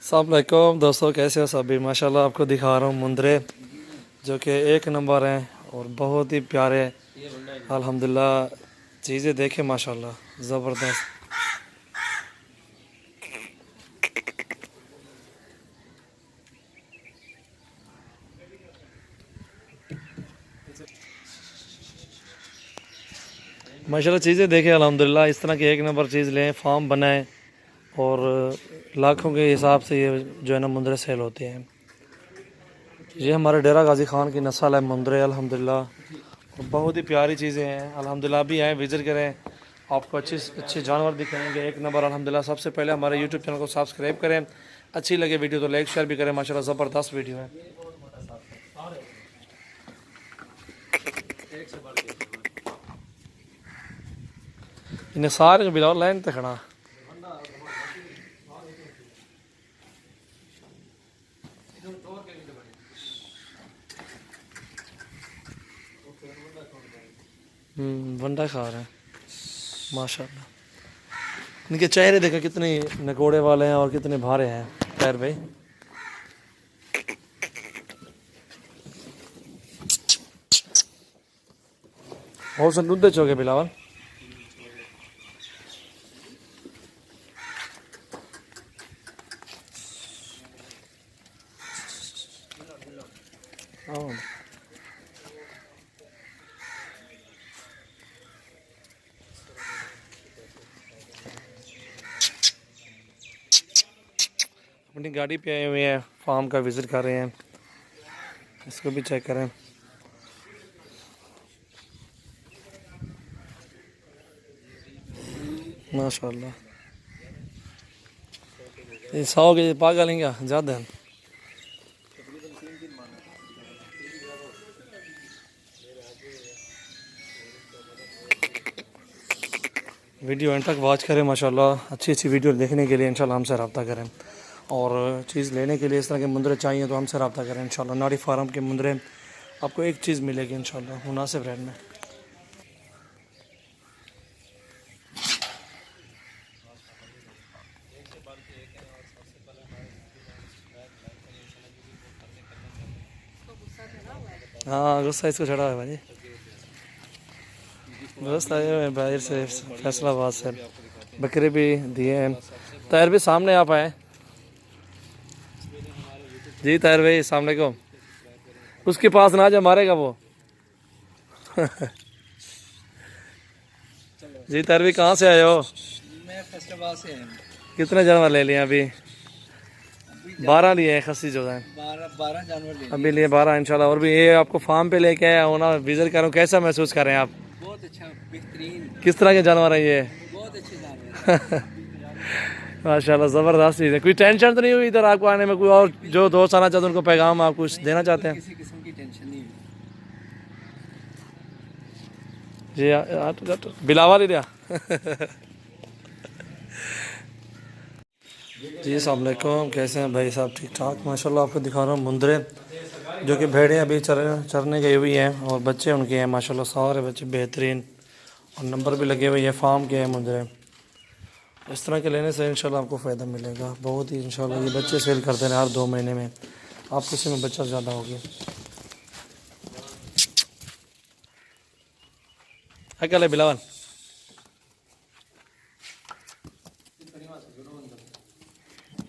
अस्सलाम वालेकुम दोस्तों, कैसे हो सभी। माशाल्लाह आपको दिखा रहा हूँ मुंदरे जो कि एक नंबर हैं और बहुत ही प्यारे अल्हम्दुलिल्लाह चीज़ें देखें माशाल्लाह ज़बरदस्त। माशाल्लाह चीज़ें देखें अल्हम्दुलिल्लाह, इस तरह की एक नंबर चीज़ लें, फार्म बनाएं और लाखों के हिसाब से ये जो है ना मुंदरे सेल होते हैं। ये हमारे डेरा गाजी ख़ान की नस्ल है मुंदरे अल्हम्दुलिल्लाह, और बहुत ही प्यारी चीज़ें हैं अल्हम्दुलिल्लाह। भी आएँ, विज़िट करें, आपको अच्छे जानवर दिखाएंगे एक नंबर अल्हम्दुलिल्लाह। सबसे पहले हमारे यूट्यूब चैनल को सब्सक्राइब करें, अच्छी लगे वीडियो तो लाइक शेयर भी करें। माशाल्लाह ज़बरदस्त वीडियो है। इन्हें सारे बिलाओ लाइन तक खड़ा वंडा खा रहे हैं माशाल्लाह। इनके चेहरे देखो कितने नकोड़े वाले हैं और कितने भारे हैं पैर भाई। और सुन दूध चोगे बिलावल अपनी गाड़ी पे आए हुए हैं, फार्म का विज़िट कर रहे हैं, इसको भी चेक करें। माशाल्लाह ये 100 के पागल हैं क्या, ज़्यादा है। वीडियो एंड तक वॉच करें माशाल्लाह। अच्छी वीडियो देखने के लिए इंशाल्लाह हमसे रब्ता करें, और चीज़ लेने के लिए इस तरह के मुंदरे चाहिए तो हमसे रब्ता करें इंशाल्लाह। नाड़ी फार्म के मुंदरे आपको एक चीज़ मिलेगी इंशाल्लाह मुनासिब रेट में। हाँ गुस्सा इसको चढ़ा है भाई, दोस्त आए हुए हैं बाहर से फैसलाबाद से, बकरे भी दिए हैं। ताहिर भी सामने आप आए जी। ताहिर भाई अस्सलाम वालेकुम। उसके पास ना जा, मारेगा वो। जी ताहिर भाई कहाँ से आए हो। मैं फैसलाबाद से आया हूँ। कितने जानवर ले लिए अभी। 12 लिए हैं खस्सी जो है। 12 जानवर ले अभी लिए 12 इंशाल्लाह। और भी ये आपको फार्म पे लेके आया हूँ ना, विजिट कर रहा हूँ। कैसा महसूस कर रहे हैं आप। बहुत अच्छा, बेहतरीन, किस तरह के जानवर हैं ये। बहुत अच्छे जानवर। माशाल्लाह ज़बरदस्त चीज़ है। कोई टेंशन तो नहीं हुई इधर आपको आने में। कोई और जो दोस्त आना चाहते हैं उनको पैगाम आप कुछ देना चाहते हैं। किसी किस्म की टेंशन नहीं है। जी बिलावल ही दिया। जी अस्सलाम वालेकुम, कैसे हैं भाई साहब, ठीक ठाक। माशाल्लाह आपको दिखा रहा हूँ मुंदरे जो कि भेड़ें अभी चरने गई हुई हैं और बच्चे उनके हैं माशाल्लाह। सारे बच्चे बेहतरीन और नंबर भी लगे हुए हैं। फार्म के हैं मुंदरे। इस तरह के लेने से इंशाल्लाह आपको फ़ायदा मिलेगा बहुत ही इंशाल्लाह। ये बच्चे सेल करते हैं हर 2 महीने में, आपको इसी में बच्चा ज़्यादा होगी। क्या ले बिलावल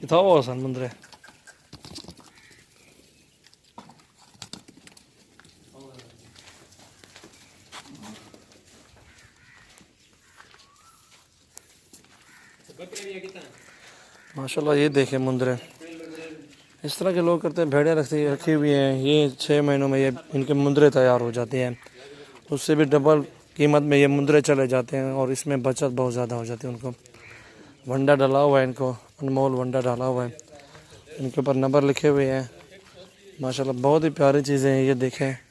था वो सन मुंदरे। माशाल्लाह ये देखें मुंदरे, इस तरह के लोग करते हैं। भेड़ें रखी हुई हैं, ये 6 महीनों में ये इनके मुंदरे तैयार हो जाते हैं। उससे भी डबल कीमत में ये मुंदरे चले जाते हैं और इसमें बचत बहुत ज़्यादा हो जाती है उनको। वंडा डाला हुआ है इनको, अनमोल वंडा डाला हुआ है। इनके ऊपर नंबर लिखे हुए हैं माशाल्लाह। बहुत ही प्यारी चीज़ें हैं ये देखें।